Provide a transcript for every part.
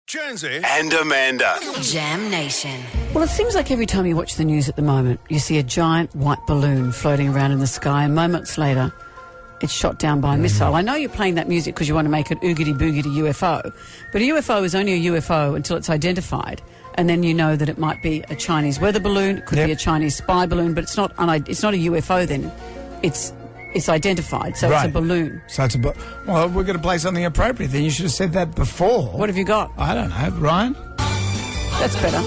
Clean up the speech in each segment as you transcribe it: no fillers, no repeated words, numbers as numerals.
Jonesy and Amanda. Jam Nation. Well, it seems like every time you watch the news at the moment, you see a giant white balloon floating around in the sky, and moments later, it's shot down by a missile. I know you're playing that music because you want to make it oogity-boogity UFO, but a UFO is only a UFO until it's identified, and then you know that it might be a Chinese weather balloon, it could be a Chinese spy balloon, but it's not a UFO then. It's identified, so it's a balloon. So it's well, we're going to play something appropriate. Then you should have said that before. What have you got? I don't know, Ryan. That's better.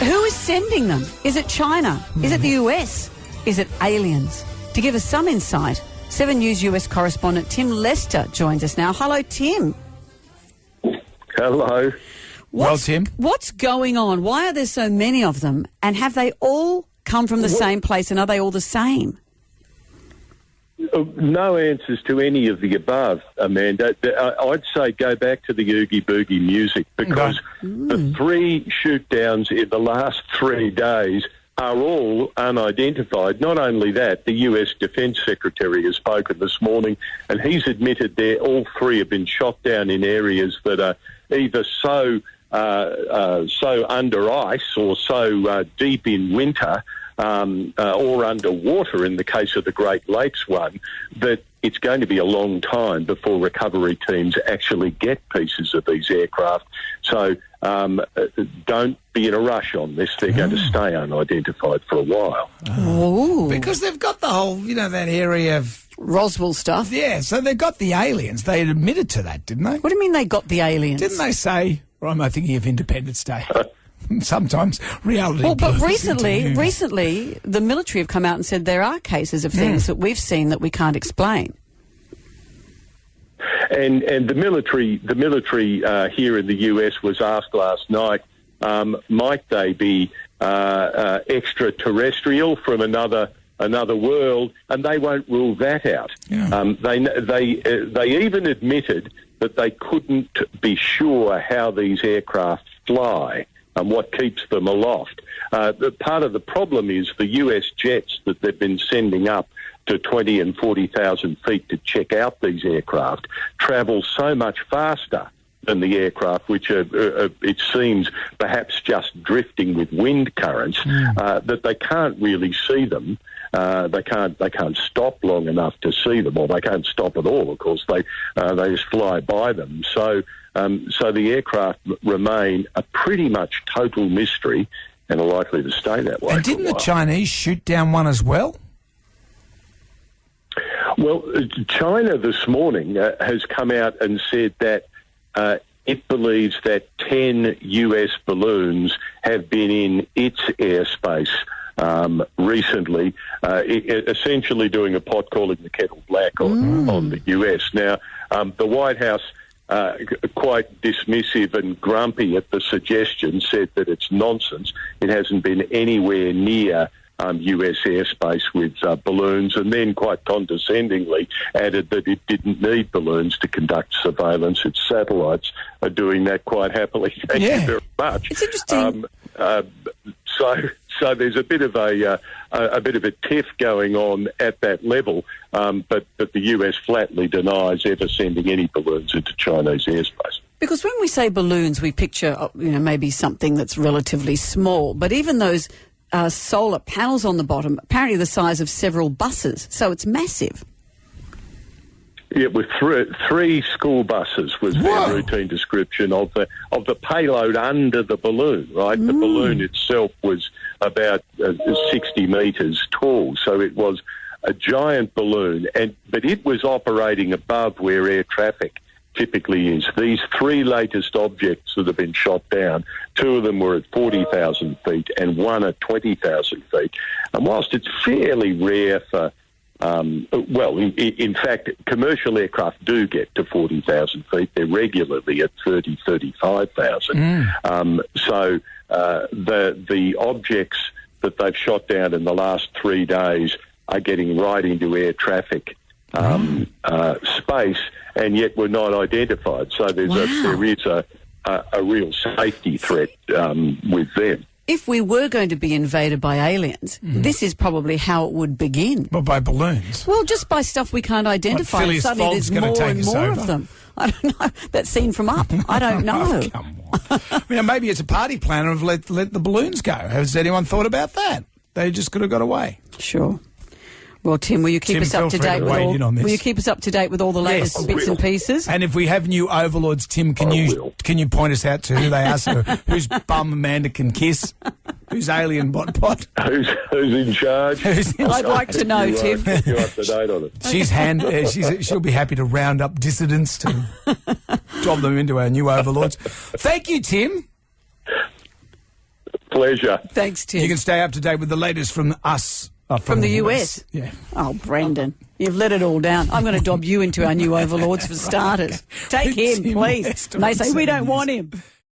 Who is sending them? Is it China? Is it the US? Is it aliens? To give us some insight, 7 News US correspondent Tim Lester joins us now. Hello, Tim. Hello. Tim. What's going on? Why are there so many of them? And have they all come from the same place, and are they all the same? No answers to any of the above, Amanda. I'd say go back to the Oogie Boogie music, because the 3 shoot-downs in the last 3 days are all unidentified. Not only that, the US Defence Secretary has spoken this morning, and he's admitted all 3 have been shot down in areas that are either so under ice or so deep in winter, or underwater in the case of the Great Lakes one, that it's going to be a long time before recovery teams actually get pieces of these aircraft. So don't be in a rush on this. They're going to stay unidentified for a while. Ooh. Because they've got the whole, that area of Roswell stuff. Yeah, so they've got the aliens. They admitted to that, didn't they? What do you mean they got the aliens? Didn't they say, or am I thinking of Independence Day? Sometimes reality. Well, but recently, the military have come out and said there are cases of things that we've seen that we can't explain. And the military here in the US was asked last night, might they be extraterrestrial from another world, and they won't rule that out. Yeah. They even admitted that they couldn't be sure how these aircraft fly and what keeps them aloft. Part of the problem is the US jets that they've been sending up to 20 and 40,000 feet to check out these aircraft travel so much faster than the aircraft, which are, it seems, perhaps just drifting with wind currents, that they can't really see them. They can't stop long enough to see them, or they can't stop at all. Of course, they just fly by them. So the aircraft remain a pretty much total mystery, and are likely to stay that way. And didn't the Chinese shoot down one as well? Well, China this morning has come out and said that it believes that 10 US balloons have been in its airspace recently, essentially doing a pot calling the kettle black on the US. Now, the White House, quite dismissive and grumpy at the suggestion, said that it's nonsense. It hasn't been anywhere near US airspace with balloons, and then quite condescendingly added that it didn't need balloons to conduct surveillance. Its satellites are doing that quite happily. Thank you very much. It's interesting. So there's a bit of a tiff going on at that level, but the US flatly denies ever sending any balloons into Chinese airspace. Because when we say balloons, we picture maybe something that's relatively small, but even those solar panels on the bottom, apparently the size of several buses, so it's massive. Yeah, with 3 school buses was their routine description of the payload under the balloon, right? The balloon itself was about 60 metres tall, so it was a giant balloon, but it was operating above where air traffic typically is. These 3 latest objects that have been shot down, 2 of them were at 40,000 feet and 1 at 20,000 feet. And whilst it's fairly rare for in fact, commercial aircraft do get to 40,000 feet. They're regularly at 30, 35,000. So the objects that they've shot down in the last 3 days are getting right into air traffic space, and yet were not identified. So there is a real safety threat with them. If we were going to be invaded by aliens, this is probably how it would begin. Well, by balloons. Well, just by stuff we can't identify. Phileas Suddenly Fogg's there's more and more over. of them. I don't know. That scene from Up. I don't know. Come Maybe it's a party planner of let the balloons go. Has anyone thought about that? They just could have got away. Sure. Well, Tim, will you keep us up to date with all? Will you keep us up to date with all the latest bits and pieces? And if we have new overlords, Tim, can you point us out to who they are? So whose bum Amanda can kiss? Who's alien bot? Who's in charge? I'd like to know, Tim. Keep you up to date on it. She'll be happy to round up dissidents to job them into our new overlords. Thank you, Tim. Pleasure. Thanks, Tim. You can stay up to date with the latest from us. From the US? Yeah. Oh, Brendan, you've let it all down. I'm going to dob you into our new overlords for starters. Take him, please. And they say, we don't want him.